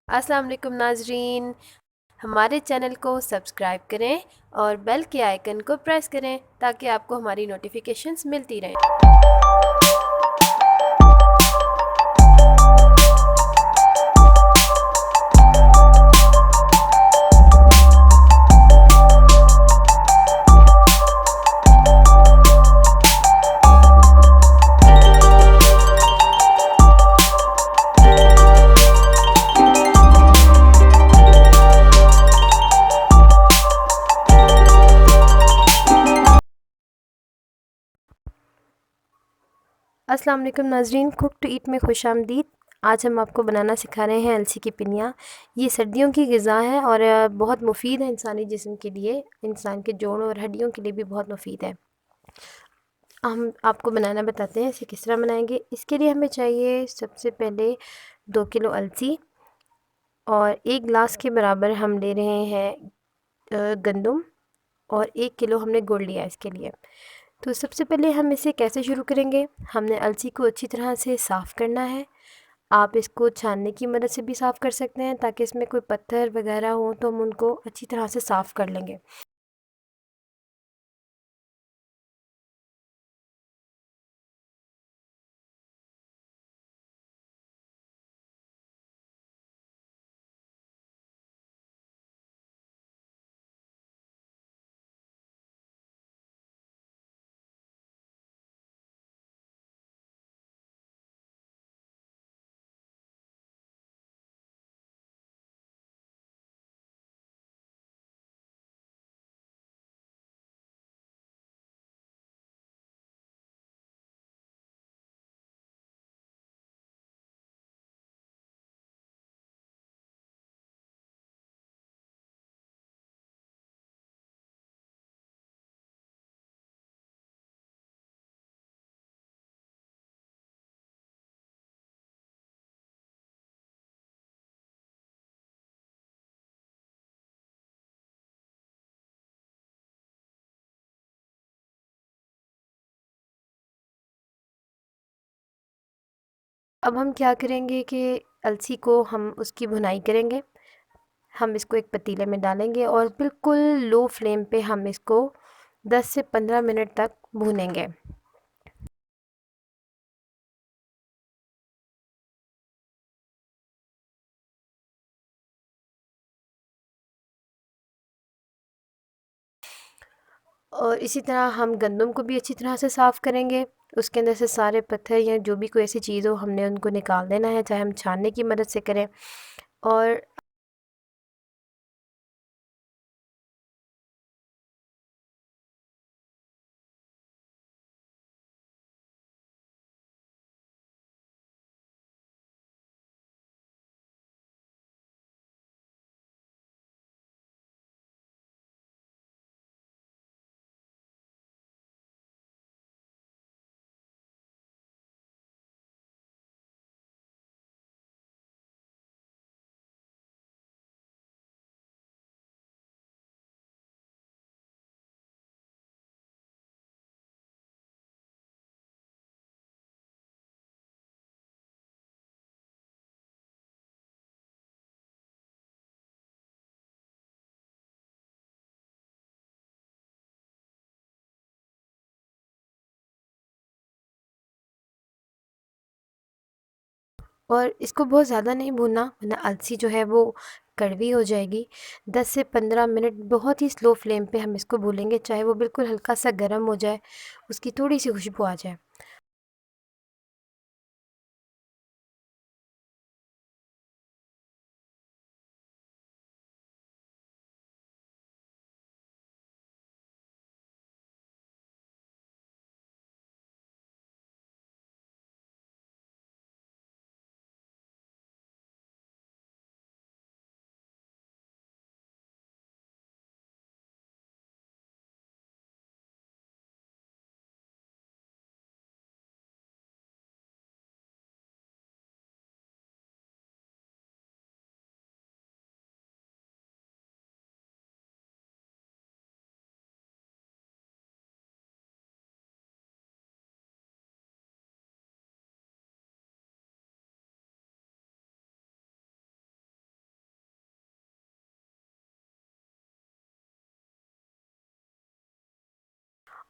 अस्सलाम वालेकुम नाजरीन, हमारे चैनल को सब्सक्राइब करें और बेल के आइकन को प्रेस करें ताकि आपको हमारी नोटिफिकेशंस मिलती रहें। अस्सलाम वालेकुम नाजरीन, कुक टू ईट में खुश आमदीद। आज हम आपको बनाना सिखा रहे हैं अलसी की पिनिया। ये सर्दियों की ग़िज़ा है और बहुत मुफीद है इंसानी जिस्म के लिए, इंसान के जोड़ों और हड्डियों के लिए भी बहुत मुफीद है। हम आपको बनाना बताते हैं इसे किस तरह बनाएंगे। इसके लिए हमें चाहिए सबसे पहले 2 किलो अलसी और 1 गिलास के बराबर हम ले रहे हैं गंदम और 1 किलो हमने गुड़ लिया इसके लिए। तो सबसे पहले हम इसे कैसे शुरू करेंगे। हमने अलसी को अच्छी तरह से साफ़ करना है। आप इसको छानने की मदद से भी साफ़ कर सकते हैं ताकि इसमें कोई पत्थर वगैरह हो तो हम उनको अच्छी तरह से साफ़ कर लेंगे। अब हम क्या करेंगे कि अलसी को हम उसकी भुनाई करेंगे। हम इसको एक पतीले में डालेंगे और बिल्कुल लो फ्लेम पे हम इसको 10 से 15 मिनट तक भूनेंगे। और इसी तरह हम गंदम को भी अच्छी तरह से साफ़ करेंगे। उसके अंदर से सारे पत्थर या जो भी कोई ऐसी चीज़ हो हमने उनको निकाल देना है, चाहे हम छानने की मदद से करें। और इसको बहुत ज़्यादा नहीं भूनना वरना अलसी जो है वो कड़वी हो जाएगी। 10 से 15 मिनट बहुत ही स्लो फ्लेम पे हम इसको भूनेंगे, चाहे वो बिल्कुल हल्का सा गर्म हो जाए, उसकी थोड़ी सी खुशबू आ जाए।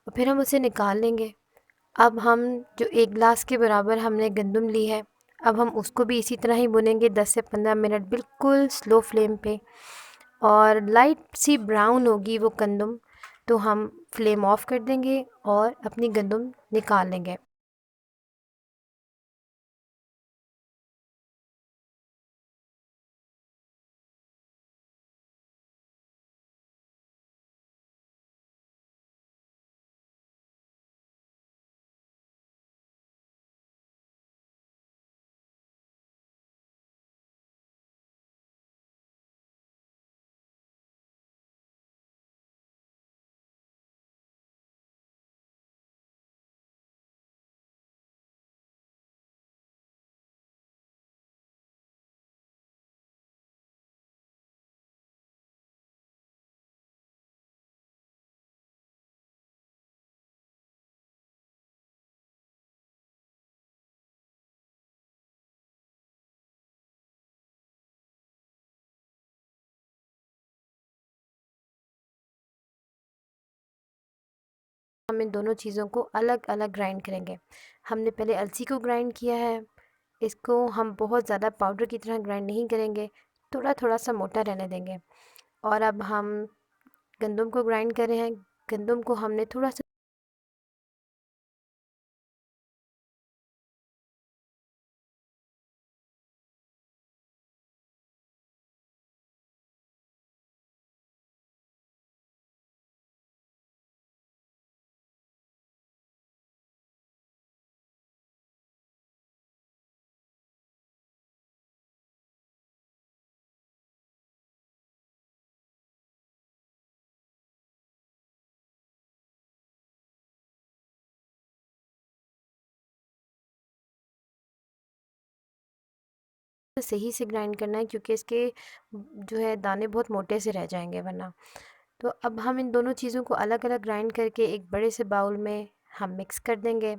और फिर हम उसे निकाल लेंगे। अब हम जो 1 ग्लास के बराबर हमने गंदम ली है, अब हम उसको भी इसी तरह ही भुनेंगे 10 से 15 मिनट बिल्कुल स्लो फ्लेम पे। और लाइट सी ब्राउन होगी वो गंदम, तो हम फ्लेम ऑफ कर देंगे और अपनी गंदम निकाल लेंगे। हम इन दोनों चीज़ों को अलग-अलग ग्राइंड करेंगे। हमने पहले अलसी को ग्राइंड किया है, इसको हम बहुत ज़्यादा पाउडर की तरह ग्राइंड नहीं करेंगे, थोड़ा-थोड़ा सा मोटा रहने देंगे। और अब हम गंदम को ग्राइंड कर रहे हैं, गंदम को हमने थोड़ा-सा सही से ग्राइंड करना है, क्योंकि इसके जो है दाने बहुत मोटे से रह जाएँगे वरना। तो अब हम इन दोनों चीज़ों को अलग-अलग ग्राइंड करके एक बड़े से बाउल में हम मिक्स कर देंगे।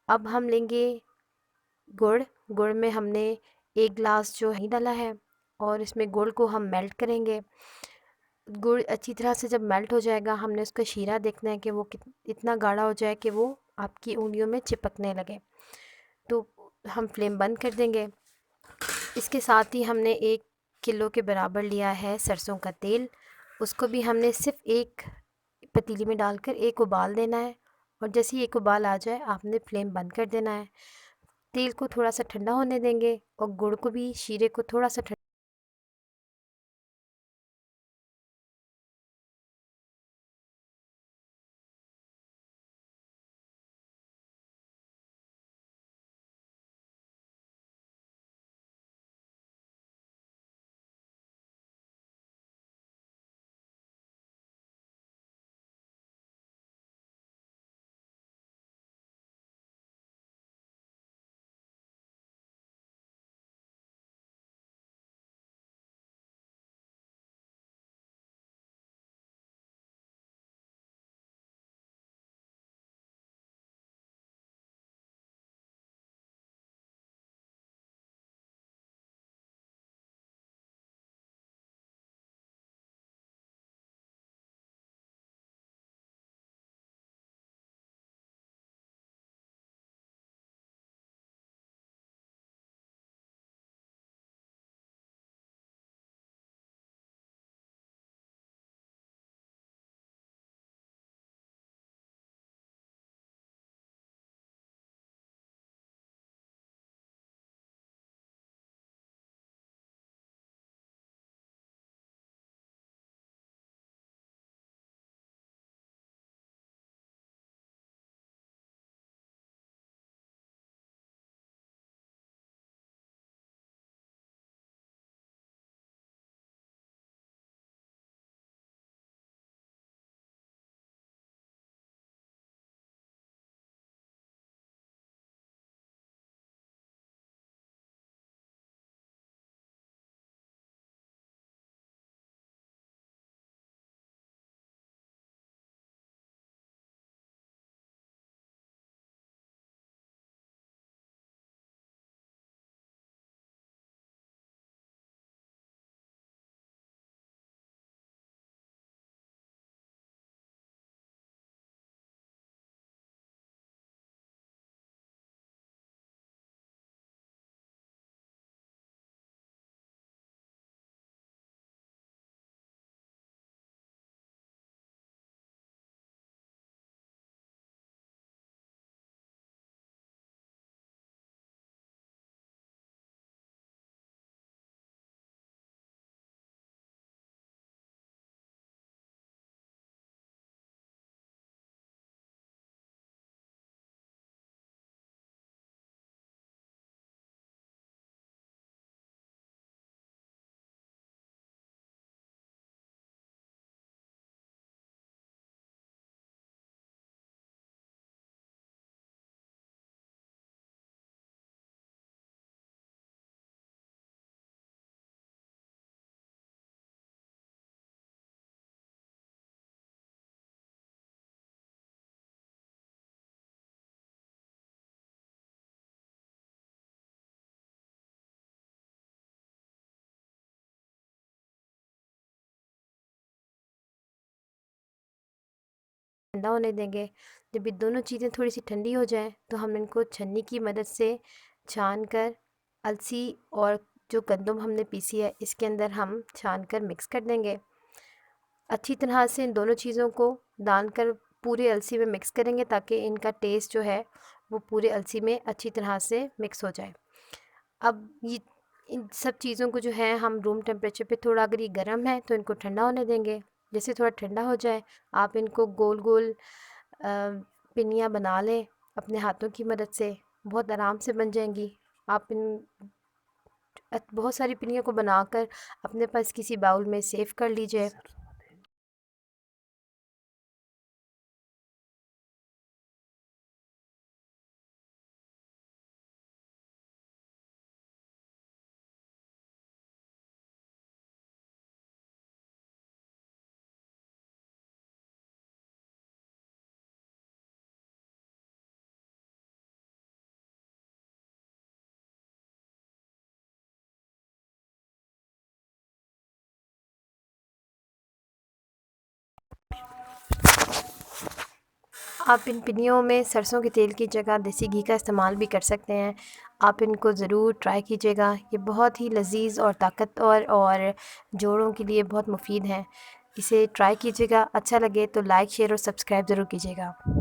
अब हम लेंगे गुड़। गुड़ में हमने 1 ग्लास जो नहीं डाला है, और इसमें गुड़ को हम मेल्ट करेंगे। गुड़ अच्छी तरह से जब मेल्ट हो जाएगा, हमने उसका शीरा देखना है कि वो इतना गाढ़ा हो जाए कि वो आपकी उंगलियों में चिपकने लगे। तो हम फ्लेम बंद कर देंगे। इसके साथ ही हमने 1 किलो के बराबर लिया है सरसों का तेल। उसको भी हमने सिर्फ एक पतीली में डालकर एक उबाल देना है, और जैसे ही एक उबाल आ जाए आपने फ्लेम बंद कर देना है। तेल को थोड़ा सा ठंडा होने देंगे और गुड़ को भी, शीरे को थोड़ा सा ठंडा होने देंगे। जब ये दोनों चीज़ें थोड़ी सी ठंडी हो जाएं तो हम इनको छन्नी की मदद से छान कर अलसी और जो गंदम हमने पीसी है इसके अंदर हम छान कर मिक्स कर देंगे। अच्छी तरह से इन दोनों चीज़ों को डाल कर पूरे अलसी में मिक्स करेंगे ताकि इनका टेस्ट जो है वो पूरे अलसी में अच्छी तरह से मिक्स हो जाए। अब ये इन सब चीज़ों को जो है हम रूम टेम्परेचर पे, थोड़ा अगर ये गर्म है तो इनको ठंडा होने देंगे। जैसे थोड़ा ठंडा हो जाए आप इनको गोल गोल पिनियाँ बना लें अपने हाथों की मदद से, बहुत आराम से बन जाएंगी। आप इन बहुत सारी पिनियों को बनाकर अपने पास किसी बाउल में सेव कर लीजिए। आप इन पिनियों में सरसों के तेल की जगह देसी घी का इस्तेमाल भी कर सकते हैं। आप इनको ज़रूर ट्राई कीजिएगा, ये बहुत ही लज़ीज़ और ताकतवर और जोड़ों के लिए बहुत मुफीद हैं। इसे ट्राई कीजिएगा, अच्छा लगे तो लाइक शेयर और सब्सक्राइब ज़रूर कीजिएगा।